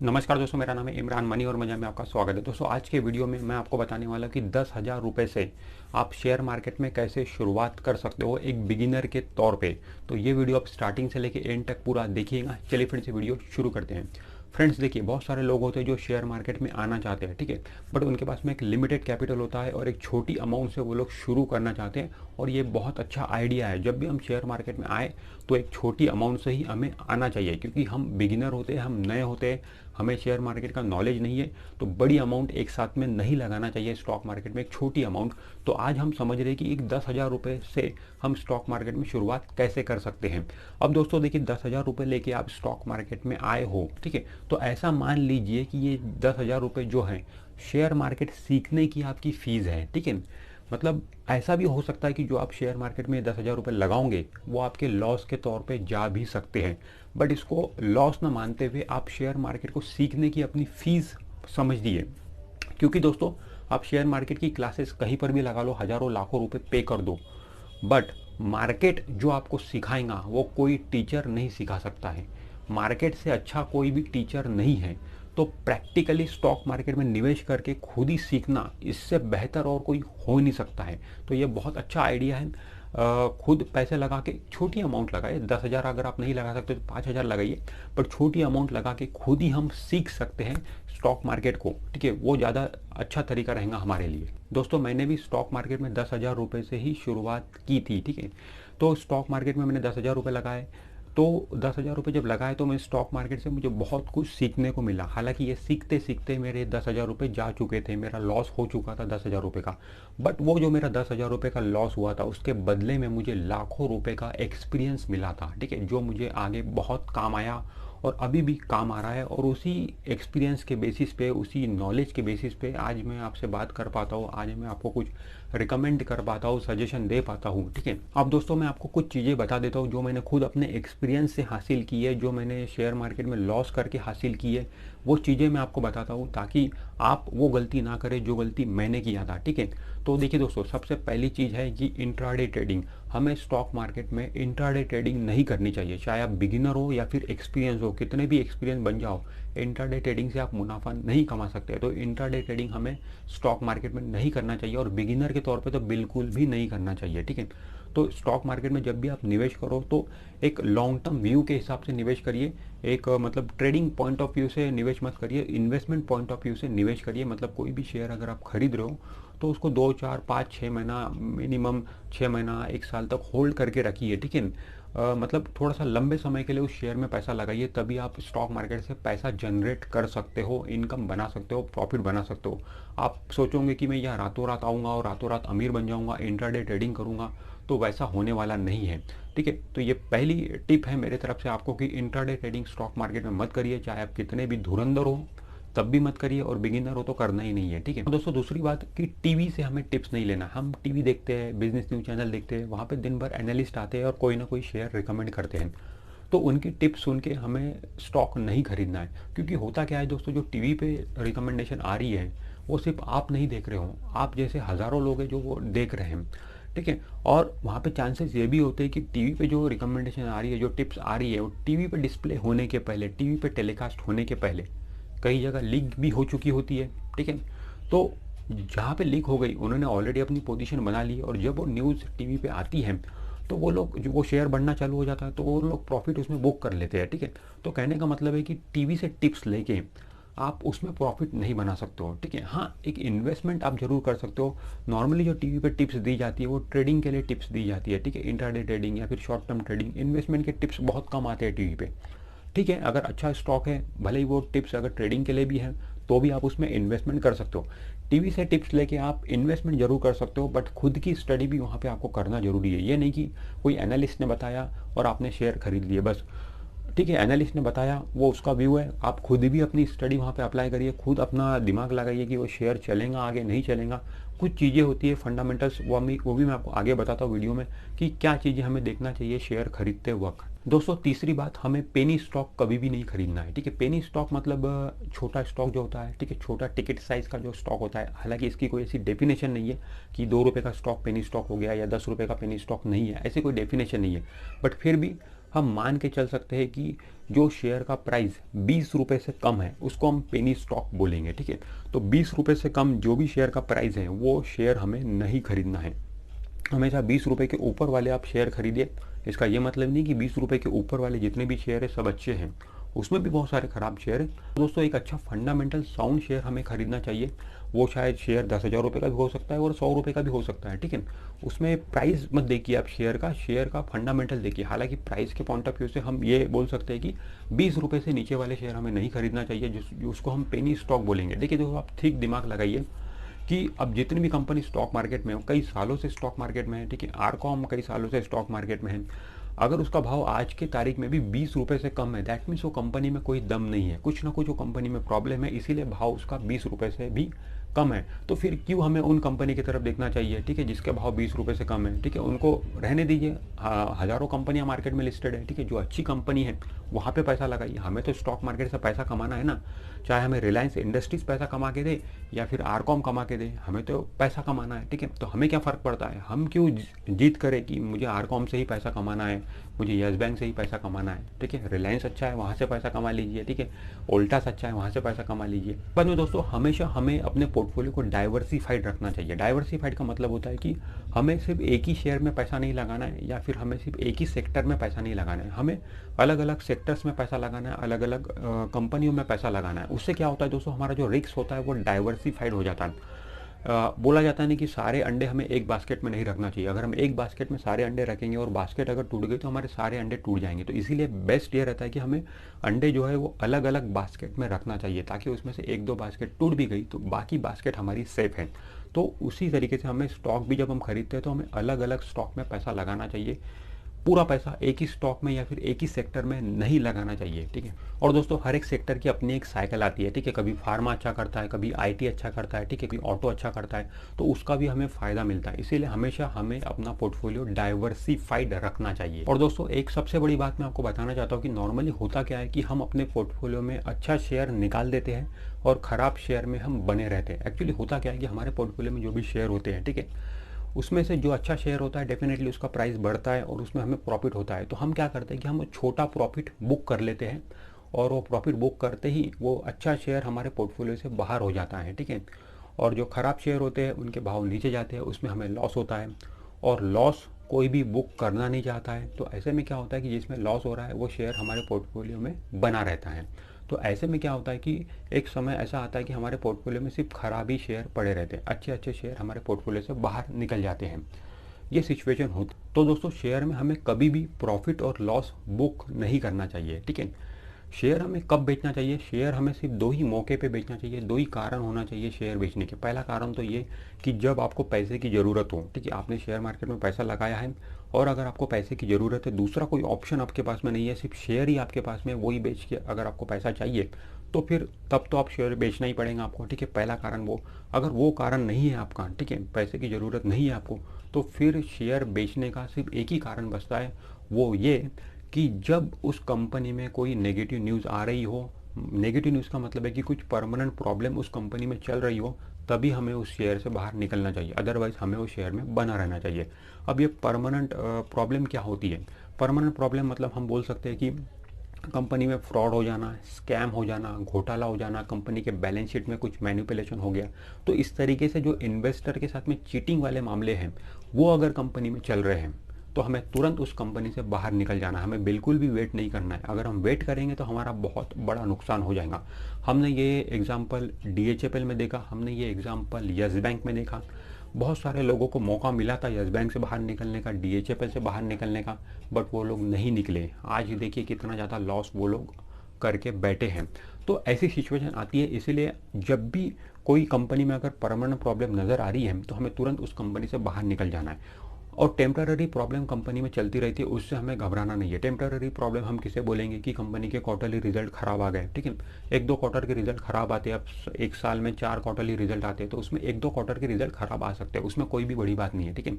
नमस्कार दोस्तों, मेरा नाम है इमरान मनी और मजा में आपका स्वागत है। दोस्तों आज के वीडियो में मैं आपको बताने वाला हूँ कि 10,000 रुपये से आप शेयर मार्केट में कैसे शुरुआत कर सकते हो एक बिगिनर के तौर पे। तो ये वीडियो आप स्टार्टिंग से लेके एंड तक पूरा देखिएगा। चलिए फिर से वीडियो शुरू करते हैं। फ्रेंड्स देखिए, बहुत सारे लोग होते हैं जो शेयर मार्केट में आना चाहते हैं, ठीक है, बट उनके पास में एक लिमिटेड कैपिटल होता है और एक छोटी अमाउंट से वो लोग शुरू करना चाहते हैं। और ये बहुत अच्छा आइडिया है, जब भी हम शेयर मार्केट में आए तो एक छोटी अमाउंट से ही हमें आना चाहिए, क्योंकि हम बिगिनर होते हैं, हम नए होते हैं, हमें शेयर मार्केट का नॉलेज नहीं है। तो बड़ी अमाउंट एक साथ में नहीं लगाना चाहिए स्टॉक मार्केट में, एक छोटी अमाउंट। तो आज हम समझ रहे हैं कि एक 10,000 रुपये से हम स्टॉक मार्केट में शुरुआत कैसे कर सकते हैं। अब दोस्तों देखिए, 10,000 रुपये लेके आप स्टॉक मार्केट में आए हो, ठीक है, तो ऐसा मान लीजिए कि ये 10,000 रुपये जो हैं शेयर मार्केट सीखने की आपकी फ़ीस है, ठीक है। मतलब ऐसा भी हो सकता है कि जो आप शेयर मार्केट में 10,000 रुपये लगाओगे वो आपके लॉस के तौर पे जा भी सकते हैं, बट इसको लॉस ना मानते हुए आप शेयर मार्केट को सीखने की अपनी फ़ीस समझिए। क्योंकि दोस्तों आप शेयर मार्केट की क्लासेस कहीं पर भी लगा लो, हज़ारों लाखों रुपए पे कर दो, बट मार्केट जो आपको सिखाएगा वो कोई टीचर नहीं सिखा सकता है। मार्केट से अच्छा कोई भी टीचर नहीं है। तो प्रैक्टिकली स्टॉक मार्केट में निवेश करके खुद ही सीखना, इससे बेहतर और कोई हो नहीं सकता है। तो ये बहुत अच्छा आइडिया है। खुद पैसे लगा के छोटी अमाउंट लगाए, 10,000 अगर आप नहीं लगा सकते तो 5,000 लगाइए, पर छोटी अमाउंट लगा के खुद ही हम सीख सकते हैं स्टॉक मार्केट को, ठीक है। वो ज़्यादा अच्छा तरीका रहेगा हमारे लिए। दोस्तों मैंने भी स्टॉक मार्केट में 10,000 रुपये से ही शुरुआत की थी, ठीक है। तो स्टॉक मार्केट में मैंने 10,000 रुपये लगाए। तो 10,000 रुपये जब लगाए तो मैं स्टॉक मार्केट से मुझे बहुत कुछ सीखने को मिला। हालांकि ये सीखते सीखते मेरे 10,000 रुपये जा चुके थे, मेरा लॉस हो चुका था 10,000 रुपये का। बट वो जो मेरा 10,000 रुपये का लॉस हुआ था उसके बदले में मुझे लाखों रुपए का एक्सपीरियंस मिला था, ठीक है, जो मुझे आगे बहुत काम आया और अभी भी काम आ रहा है। और उसी एक्सपीरियंस के बेसिस पे, उसी नॉलेज के बेसिस पे आज मैं आपसे बात कर पाता हूँ, आज मैं आपको कुछ रिकमेंड कर पाता हूँ, सजेशन दे पाता हूँ, ठीक है। अब दोस्तों मैं आपको कुछ चीज़ें बता देता हूँ जो मैंने खुद अपने एक्सपीरियंस से हासिल की है, जो मैंने शेयर मार्केट में लॉस करके हासिल की है, वो चीज़ें मैं आपको बताता हूँ ताकि आप वो गलती ना करें जो गलती मैंने किया था, ठीक है। तो देखिए दोस्तों, सबसे पहली चीज़ है कि इंट्राडे ट्रेडिंग। हमें स्टॉक मार्केट में इंट्राडे ट्रेडिंग नहीं करनी चाहिए, चाहे आप बिगिनर हो या फिर एक्सपीरियंस हो, कितने भी एक्सपीरियंस बन जाओ, इंट्राडे ट्रेडिंग से आप मुनाफा नहीं कमा सकते। तो इंट्राडे ट्रेडिंग हमें स्टॉक मार्केट में नहीं करना चाहिए, और बिगिनर के तौर पे तो बिल्कुल भी नहीं करना चाहिए, ठीक है। तो स्टॉक मार्केट में जब भी आप निवेश करो तो एक लॉन्ग टर्म व्यू के हिसाब से निवेश करिए। एक मतलब ट्रेडिंग पॉइंट ऑफ व्यू से निवेश मत करिए, इन्वेस्टमेंट पॉइंट ऑफ व्यू से निवेश करिए। मतलब कोई भी शेयर अगर आप खरीद रहे हो तो उसको 2 4 5 6 महीना, मिनिमम 6 महीना 1 साल तक होल्ड करके रखिए, ठीक है। मतलब थोड़ा सा लंबे समय के लिए उस शेयर में पैसा लगाइए, तभी आप स्टॉक मार्केट से पैसा जनरेट कर सकते हो, इनकम बना सकते हो, प्रॉफिट बना सकते हो। आप सोचोगे कि मैं यहाँ रातों रात आऊँगा और रातों रात अमीर बन जाऊँगा, इंट्राडे ट्रेडिंग करूँगा, तो वैसा होने वाला नहीं है, ठीक है। तो ये पहली टिप है मेरे तरफ से आपको कि इंट्राडे ट्रेडिंग स्टॉक मार्केट में मत करिए, चाहे आप कितने भी धुरंधर हो तब भी मत करिए, और बिगिनर हो तो करना ही नहीं है, ठीक है। दोस्तों दूसरी बात कि टीवी से हमें टिप्स नहीं लेना। हम टीवी देखते हैं, बिजनेस न्यूज चैनल देखते हैं, वहाँ पे दिन भर एनालिस्ट आते हैं और कोई ना कोई शेयर रिकमेंड करते हैं। तो उनकी टिप्स सुन के हमें स्टॉक नहीं खरीदना है, क्योंकि होता क्या है दोस्तों, जो टीवी पे रिकमेंडेशन आ रही है वो सिर्फ आप नहीं देख रहे हो, आप जैसे हज़ारों लोग हैं जो वो देख रहे हैं, ठीक है। और वहाँ पे चांसेस ये भी होते हैं कि टीवी पे जो रिकमेंडेशन आ रही है, जो टिप्स आ रही है, वो टीवी पे डिस्प्ले होने के पहले, टीवी पे टेलीकास्ट होने के पहले कई जगह लीक भी हो चुकी होती है, ठीक है। तो जहाँ पे लीक हो गई उन्होंने ऑलरेडी अपनी पोजीशन बना ली, और जब वो न्यूज़ टीवी पे आती है तो वो लोग, जो वो शेयर बढ़ना चालू हो जाता है तो वो लोग प्रॉफिट उसमें बुक कर लेते हैं, ठीक है। तो कहने का मतलब है कि टीवी से टिप्स लेके आप उसमें प्रॉफिट नहीं बना सकते हो, ठीक है। हाँ, एक इन्वेस्टमेंट आप जरूर कर सकते हो। नॉर्मली जो टीवी पे टिप्स दी जाती है वो ट्रेडिंग के लिए टिप्स दी जाती है, ठीक है, इंट्राडे ट्रेडिंग या फिर शॉर्ट टर्म ट्रेडिंग। इन्वेस्टमेंट के टिप्स बहुत कम आते हैं टीवी पे, ठीक है। अगर अच्छा स्टॉक है, भले ही वो टिप्स अगर ट्रेडिंग के लिए भी है, तो भी आप उसमें इन्वेस्टमेंट कर सकते हो। टीवी से टिप्स लेके आप इन्वेस्टमेंट जरूर कर सकते हो, बट खुद की स्टडी भी वहाँ पे आपको करना जरूरी है। ये नहीं कि कोई एनालिस्ट ने बताया और आपने शेयर खरीद लिए बस, ठीक है। एनालिस्ट ने बताया, वो उसका व्यू है, आप खुद भी अपनी स्टडी वहाँ पे अप्लाई करिए, खुद अपना दिमाग लगाइए कि वो शेयर चलेगा आगे नहीं चलेगा। कुछ चीज़ें होती है फंडामेंटल्स, वो भी मैं आपको आगे बताता हूँ वीडियो में कि क्या चीज़ें हमें देखना चाहिए शेयर खरीदते वक्त। दोस्तों तीसरी बात, हमें पेनी स्टॉक कभी भी नहीं खरीदना है, ठीक है। पेनी स्टॉक मतलब छोटा स्टॉक जो होता है, ठीक है, छोटा टिकट साइज का जो स्टॉक होता है। हालांकि इसकी कोई ऐसी डेफिनेशन नहीं है कि 2 रुपये का स्टॉक पेनी स्टॉक हो गया या 10 रुपये का पेनी स्टॉक नहीं है, ऐसी कोई डेफिनेशन नहीं है। बट फिर भी हम मान के चल सकते हैं कि जो शेयर का प्राइस 20 रुपये से कम है उसको हम पेनी स्टॉक बोलेंगे, ठीक है। तो 20 रुपये से कम जो भी शेयर का प्राइस है वो शेयर हमें नहीं खरीदना है। हमेशा 20 रुपये के ऊपर वाले आप शेयर खरीदिए। इसका ये मतलब नहीं कि 20 रुपये के ऊपर वाले जितने भी शेयर है सब अच्छे हैं, उसमें भी बहुत सारे खराब शेयर हैं। दोस्तों एक अच्छा फंडामेंटल साउंड शेयर हमें खरीदना चाहिए। वो शायद शेयर 10,000 रुपये का भी हो सकता है और 100 रुपये का भी हो सकता है, ठीक है। उसमें प्राइस मत देखिए आप, शेयर का फंडामेंटल देखिए। हालांकि प्राइस के पॉइंट ऑफ व्यू से हम ये बोल सकते हैं कि 20 रुपये से नीचे वाले शेयर हमें नहीं खरीदना चाहिए, उसको हम पेनी स्टॉक बोलेंगे। देखिए दोस्तों आप ठीक दिमाग लगाइए कि अब जितनी भी कंपनी स्टॉक मार्केट में हो, कई सालों से स्टॉक मार्केट में है, ठीक है। आरकॉम कई सालों से स्टॉक मार्केट में है, अगर उसका भाव आज के तारीख में भी 20 रुपये से कम है, दैट मीन्स वो कंपनी में कोई दम नहीं है, कुछ ना कुछ वो कंपनी में प्रॉब्लम है, इसीलिए भाव उसका 20 रुपये से भी कम है। तो फिर क्यों हमें उन कंपनी की तरफ देखना चाहिए, ठीक है, जिसके भाव 20 रुपये से कम है, ठीक है, उनको रहने दीजिए। हज़ारों कंपनियां मार्केट में लिस्टेड है, ठीक है। जो अच्छी कंपनी है वहाँ पे पैसा लगाइए। हमें तो स्टॉक मार्केट से पैसा कमाना है ना, चाहे हमें रिलायंस इंडस्ट्रीज पैसा कमा के दे या फिर आरकॉम कमा के दे, हमें तो पैसा कमाना है, ठीक है। तो हमें क्या फ़र्क पड़ता है, हम क्यों जीत करें कि मुझे आरकॉम से ही पैसा कमाना है, मुझे येस बैंक से ही पैसा कमाना है, ठीक है। रिलायंस अच्छा है वहाँ से पैसा कमा लीजिए, ठीक है। वोल्टास अच्छा है वहाँ से पैसा कमा लीजिए। बाद में दोस्तों हमेशा हमें अपने पोर्टफोलियो को डाइवर्सिफाइड रखना चाहिए। डाइवर्सिफाइड का मतलब होता है कि हमें सिर्फ एक ही शेयर में पैसा नहीं लगाना है या फिर हमें सिर्फ एक ही सेक्टर में पैसा नहीं लगाना है, हमें अलग अलग सेक्टर्स में पैसा लगाना है, अलग अलग कंपनियों में पैसा लगाना है। उससे क्या होता है दोस्तों, हमारा जो रिस्क होता है वो डाइवर्सिफाइड हो जाता है। बोला जाता है नहीं कि सारे अंडे हमें एक बास्केट में नहीं रखना चाहिए। अगर हम एक बास्केट में सारे अंडे रखेंगे और बास्केट अगर टूट गई तो हमारे सारे अंडे टूट जाएंगे। तो इसीलिए बेस्ट ये रहता है कि हमें अंडे जो है वो अलग अलग बास्केट में रखना चाहिए, ताकि उसमें से एक दो बास्केट टूट भी गई तो बाकी बास्केट हमारी सेफ है। तो उसी तरीके से हमें स्टॉक भी जब हम खरीदते हैं तो हमें अलग अलग स्टॉक में पैसा लगाना चाहिए। पूरा पैसा एक ही स्टॉक में या फिर एक ही सेक्टर में नहीं लगाना चाहिए, ठीक है। और दोस्तों हर एक सेक्टर की अपनी एक साइकिल आती है, ठीक है। कभी फार्मा अच्छा करता है, कभी आईटी अच्छा करता है, ठीक है, कभी ऑटो अच्छा करता है, तो उसका भी हमें फ़ायदा मिलता है। इसीलिए हमेशा हमें अपना पोर्टफोलियो डाइवर्सिफाइड रखना चाहिए। और दोस्तों एक सबसे बड़ी बात मैं आपको बताना चाहता हूँ कि नॉर्मली होता क्या है कि हम अपने पोर्टफोलियो में अच्छा शेयर निकाल देते हैं और ख़राब शेयर में हम बने रहते हैं। एक्चुअली होता क्या है कि हमारे पोर्टफोलियो में जो भी शेयर होते हैं, ठीक है, उसमें से जो अच्छा शेयर होता है डेफिनेटली उसका प्राइस बढ़ता है और उसमें हमें प्रॉफिट होता है। तो हम क्या करते हैं कि हम छोटा प्रॉफिट बुक कर लेते हैं और वो प्रॉफिट बुक करते ही वो अच्छा शेयर हमारे पोर्टफोलियो से बाहर हो जाता है, ठीक है। और जो ख़राब शेयर होते हैं उनके भाव नीचे जाते हैं, उसमें हमें लॉस होता है और लॉस कोई भी बुक करना नहीं चाहता है। तो ऐसे में क्या होता है कि जिसमें लॉस हो रहा है वो शेयर हमारे पोर्टफोलियो में बना रहता है। तो ऐसे में क्या होता है कि एक समय ऐसा आता है कि हमारे पोर्टफोलियो में सिर्फ खराब ही शेयर पड़े रहते हैं, अच्छे अच्छे शेयर हमारे पोर्टफोलियो से बाहर निकल जाते हैं। ये सिचुएशन होती। तो दोस्तों शेयर में हमें कभी भी प्रॉफिट और लॉस बुक नहीं करना चाहिए, ठीक है। शेयर हमें कब बेचना चाहिए, शेयर हमें सिर्फ दो ही मौके पे बेचना चाहिए, दो ही कारण होना चाहिए शेयर बेचने के। पहला कारण तो ये कि जब आपको पैसे की ज़रूरत हो, ठीक है, आपने शेयर मार्केट में पैसा लगाया है और अगर आपको पैसे की ज़रूरत है, दूसरा कोई ऑप्शन आपके पास में नहीं है, सिर्फ शेयर ही आपके पास में, वही बेच के अगर आपको पैसा चाहिए तो फिर तब तो आप शेयर बेचना ही पड़ेगा आपको, ठीक है। पहला कारण वो। अगर वो कारण नहीं है आपका, ठीक है, पैसे की ज़रूरत नहीं है आपको, तो फिर शेयर बेचने का सिर्फ एक ही कारण बचता है, वो ये कि जब उस कंपनी में कोई नेगेटिव न्यूज़ आ रही हो। नेगेटिव न्यूज़ का मतलब है कि कुछ परमानेंट प्रॉब्लम उस कंपनी में चल रही हो, तभी हमें उस शेयर से बाहर निकलना चाहिए, अदरवाइज़ हमें उस शेयर में बना रहना चाहिए। अब ये परमानेंट प्रॉब्लम क्या होती है, परमानेंट प्रॉब्लम मतलब हम बोल सकते हैं कि कंपनी में फ्रॉड हो जाना, स्कैम हो जाना, घोटाला हो जाना, कंपनी के बैलेंस शीट में कुछ मैनिपुलेशन हो गया। तो इस तरीके से जो इन्वेस्टर के साथ में चीटिंग वाले मामले हैं वो अगर कंपनी में चल रहे हैं तो हमें तुरंत उस कंपनी से बाहर निकल जाना है, हमें बिल्कुल भी वेट नहीं करना है। अगर हम वेट करेंगे तो हमारा बहुत बड़ा नुकसान हो जाएगा। हमने ये एग्जांपल DHFL में देखा, हमने ये एग्जांपल यस बैंक में देखा। बहुत सारे लोगों को मौका मिला था यस बैंक से बाहर निकलने का, DHFL से बाहर निकलने का, बट वो लोग नहीं निकले। आज देखिए कितना ज़्यादा लॉस वो लोग करके बैठे हैं। तो ऐसी सिचुएशन आती है, इसीलिए जब भी कोई कंपनी में अगर परमानेंट प्रॉब्लम नज़र आ रही है तो हमें तुरंत उस कंपनी से बाहर निकल जाना है। और टेम्पररी प्रॉब्लम कंपनी में चलती रहती है, उससे हमें घबराना नहीं है। टेम्पररी प्रॉब्लम हम किसे बोलेंगे कि कंपनी के क्वार्टरली रिजल्ट खराब आ गए, ठीक है, एक दो क्वार्टर के रिजल्ट खराब आते हैं। अब एक साल में 4 क्वार्टरली रिजल्ट आते हैं तो उसमें एक दो क्वार्टर के रिजल्ट खराब आ सकते हैं, उसमें कोई भी बड़ी बात नहीं है, ठीक है।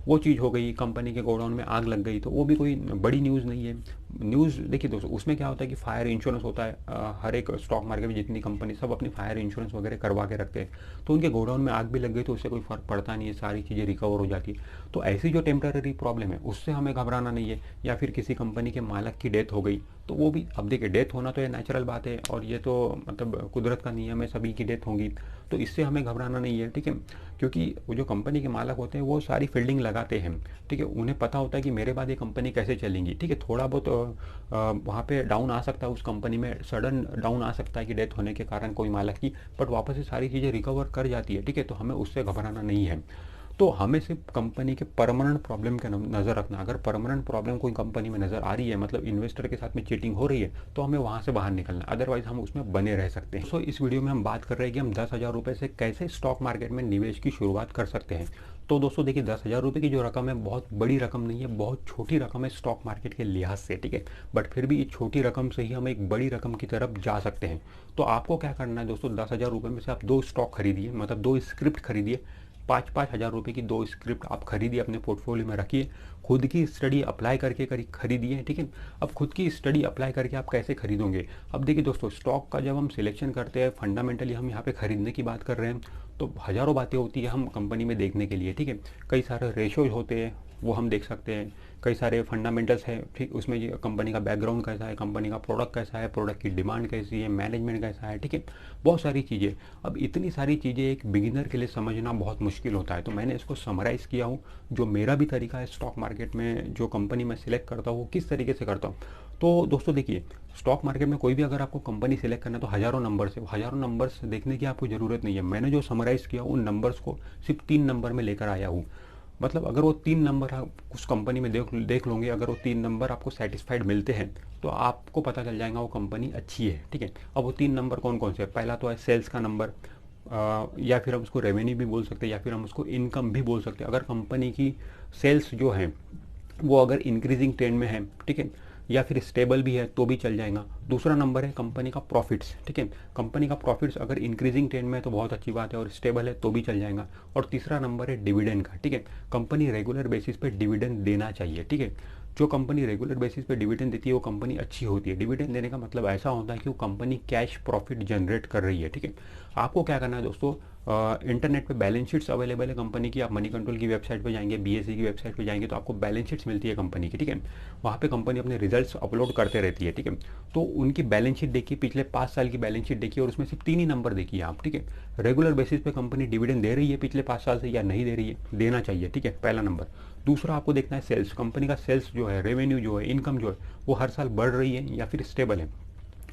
वो चीज़ हो गई, कंपनी के गोडाउन में आग लग गई तो वो भी कोई बड़ी न्यूज़ नहीं है। न्यूज़ देखिए दोस्तों, उसमें क्या होता है कि फायर इंश्योरेंस होता है। हर एक स्टॉक मार्केट में जितनी कंपनी सब अपनी फायर इंश्योरेंस वगैरह करवा के रखते हैं। तो उनके गोडाउन में आग भी लग गई तो उससे कोई फ़र्क पड़ता नहीं है, सारी चीज़ें रिकवर हो जाती है। तो ऐसी जो टेम्पररी प्रॉब्लम है उससे हमें घबराना नहीं है। या फिर किसी कंपनी के मालिक की डेथ हो गई तो वो भी, अब देखिए डेथ होना तो ये नेचुरल बात है और ये तो मतलब कुदरत का नियम है, सभी की डेथ होंगी। तो इससे हमें घबराना नहीं है, ठीक है। क्योंकि वो जो कंपनी के मालिक होते हैं वो सारी फील्डिंग लगाते हैं, ठीक है। उन्हें पता होता है कि मेरे बाद ये कंपनी कैसे चलेंगी, ठीक है। थोड़ा बहुत वहाँ पे डाउन आ सकता है, उस कंपनी में सडन डाउन आ सकता है कि डेथ होने के कारण कोई मालिक की, बट वापस से सारी चीज़ें रिकवर कर जाती है, ठीक है। तो हमें उससे घबराना नहीं है। तो हमें सिर्फ कंपनी के परमानेंट प्रॉब्लम के नज़र रखना। अगर परमानेंट प्रॉब्लम कोई कंपनी में नज़र आ रही है, मतलब इन्वेस्टर के साथ में चीटिंग हो रही है, तो हमें वहाँ से बाहर निकलना, अदरवाइज हम उसमें बने रह सकते हैं। सो इस वीडियो में हम बात कर रहे हैं कि हम 10,000 रुपये से कैसे स्टॉक मार्केट में निवेश की शुरुआत कर सकते हैं। तो दोस्तों देखिए, 10,000 रुपये की जो रकम है बहुत बड़ी रकम नहीं है, बहुत छोटी रकम है स्टॉक मार्केट के लिहाज से, ठीक है। बट फिर भी इस छोटी रकम से ही हम एक बड़ी रकम की तरफ जा सकते हैं। तो आपको क्या करना है दोस्तों, 10,000 रुपये में से आप 2 स्टॉक खरीदिए, मतलब 2 स्क्रिप्ट खरीदिए। 5-5 हज़ार रुपये की 2 स्क्रिप्ट आप खरीदिए, अपने पोर्टफोलियो में रखिए। खुद की स्टडी अप्लाई करके खरीदिए, ठीक है। अब खुद की स्टडी अप्लाई करके आप कैसे खरीदोंगे? अब देखिए दोस्तों, स्टॉक का जब हम सिलेक्शन करते हैं, फंडामेंटली हम यहाँ पे खरीदने की बात कर रहे हैं, तो हज़ारों बातें होती है हम कंपनी में देखने के लिए, ठीक है। कई सारे रेशोज होते हैं, वो हम देख सकते हैं। कई सारे फंडामेंटल्स हैं, ठीक। उसमें ये कंपनी का बैकग्राउंड कैसा है, कंपनी का प्रोडक्ट कैसा है, प्रोडक्ट की डिमांड कैसी है, मैनेजमेंट कैसा है, ठीक है। बहुत सारी चीज़ें। अब इतनी सारी चीज़ें एक बिगिनर के लिए समझना बहुत मुश्किल होता है, तो मैंने इसको समराइज़ किया हूँ। जो मेरा भी तरीका है स्टॉक मार्केट में, जो कंपनी मैं सिलेक्ट करता हूँ वो किस तरीके से करता हूँ। तो दोस्तों देखिए, स्टॉक मार्केट में कोई भी अगर आपको कंपनी सिलेक्ट करना है तो हज़ारों नंबर्स है, हज़ारों नंबर्स देखने की आपको ज़रूरत नहीं है। मैंने जो समराइज़ किया उन नंबर्स को सिर्फ 3 नंबर में लेकर आया हूँ। मतलब अगर वो 3 नंबर आप उस कंपनी में देख लोगे, अगर वो 3 नंबर आपको सेटिस्फाइड मिलते हैं तो आपको पता चल जाएगा वो कंपनी अच्छी है, ठीक है। अब वो 3 नंबर कौन कौन से हैं? पहला तो है सेल्स का नंबर, या फिर हम उसको रेवेन्यू भी बोल सकते हैं, या फिर हम उसको इनकम भी बोल सकते हैं। अगर कंपनी की सेल्स जो है वो अगर इंक्रीजिंग ट्रेंड में है, ठीक है, या फिर स्टेबल भी है तो भी चल जाएगा। दूसरा नंबर है कंपनी का प्रॉफिट्स, ठीक है। कंपनी का प्रॉफिट्स अगर इंक्रीजिंग ट्रेंड में है तो बहुत अच्छी बात है, और स्टेबल है तो भी चल जाएगा। और तीसरा नंबर है डिविडेंड का, ठीक है। कंपनी रेगुलर बेसिस पे डिविडेंड देना चाहिए, ठीक है। जो कंपनी रेगुलर बेसिस पे डिविडेंड देती है वो कंपनी अच्छी होती है। डिविडेंड देने का मतलब ऐसा होता है कि वो कंपनी कैश प्रॉफिट जनरेट कर रही है, ठीक है। आपको क्या करना है दोस्तों, इंटरनेट पे बैलेंस शीट्स अवेलेबल है कंपनी की। आप मनी कंट्रोल की वेबसाइट पे जाएंगे, बीएसई की वेबसाइट पे जाएंगे तो आपको बैलेंस शीट्स मिलती है कंपनी की, ठीक है। वहाँ पे कंपनी अपने रिजल्ट्स अपलोड करते रहती है, ठीक है। तो उनकी बैलेंस शीट देखिए, पिछले 5 साल की बैलेंस शीट देखिए, और उसमें सिर्फ 3 ही नंबर देखिए आप, ठीक है। रेगुलर बेसिस पे कंपनी डिविडेंड दे रही है पिछले 5 साल से या नहीं दे रही है, देना चाहिए, ठीक है, पहला नंबर। दूसरा आपको देखना है सेल्स, कंपनी का सेल्स जो है, रेवेन्यू जो है, इनकम जो है, वो हर साल बढ़ रही है या फिर स्टेबल है।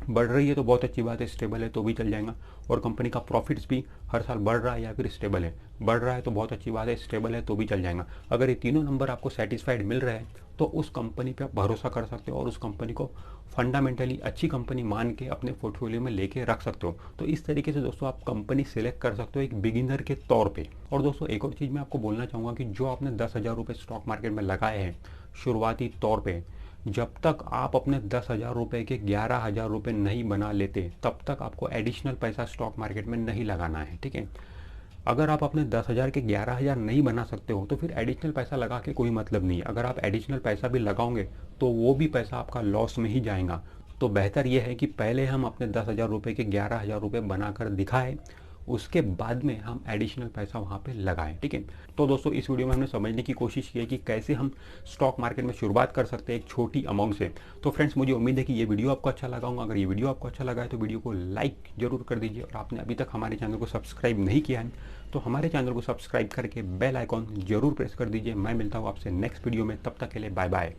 बढ़ रही है तो बहुत अच्छी बात है, स्टेबल है तो भी चल जाएगा। और कंपनी का प्रॉफिट्स भी हर साल बढ़ रहा है या फिर स्टेबल है, बढ़ रहा है तो बहुत अच्छी बात है, स्टेबल है तो भी चल जाएगा। अगर ये तीनों नंबर आपको सेटिस्फाइड मिल रहे हैं तो उस कंपनी पे आप भरोसा कर सकते हो और उस कंपनी को फंडामेंटली अच्छी कंपनी मान के अपने पोर्टफोलियो में लेके रख सकते हो। तो इस तरीके से दोस्तों आप कंपनी सिलेक्ट कर सकते हो एक बिगिनर के तौर पे। और दोस्तों एक और चीज़ मैं आपको बोलना चाहूँगा कि जो आपने 10,000 रुपये स्टॉक मार्केट में लगाए हैं शुरुआती तौर पर, जब तक आप अपने 10,000 रुपये के 11,000 रुपये नहीं बना लेते तब तक आपको एडिशनल पैसा स्टॉक मार्केट में नहीं लगाना है, ठीक है। अगर आप अपने 10,000 के 11,000 नहीं बना सकते हो तो फिर एडिशनल पैसा लगा के कोई मतलब नहीं है। अगर आप एडिशनल पैसा भी लगाओगे तो वो भी पैसा आपका लॉस में ही जाएगा। तो बेहतर यह है कि पहले हम अपने 10,000 रुपये के 11,000 रुपये बनाकर दिखाएं, उसके बाद में हम एडिशनल पैसा वहाँ पे लगाएं, ठीक है। तो दोस्तों इस वीडियो में हमने समझने की कोशिश की है कि कैसे हम स्टॉक मार्केट में शुरुआत कर सकते हैं एक छोटी अमाउंट से। तो फ्रेंड्स, मुझे उम्मीद है कि ये वीडियो आपको अच्छा लगा होगा। अगर ये वीडियो आपको अच्छा लगा है तो वीडियो को लाइक जरूर कर दीजिए, और आपने अभी तक हमारे चैनल को सब्सक्राइब नहीं किया है तो हमारे चैनल को सब्सक्राइब करके बेल आइकॉन जरूर प्रेस कर दीजिए। मैं मिलता हूँ आपसे नेक्स्ट वीडियो में, तब तक के लिए बाय बाय।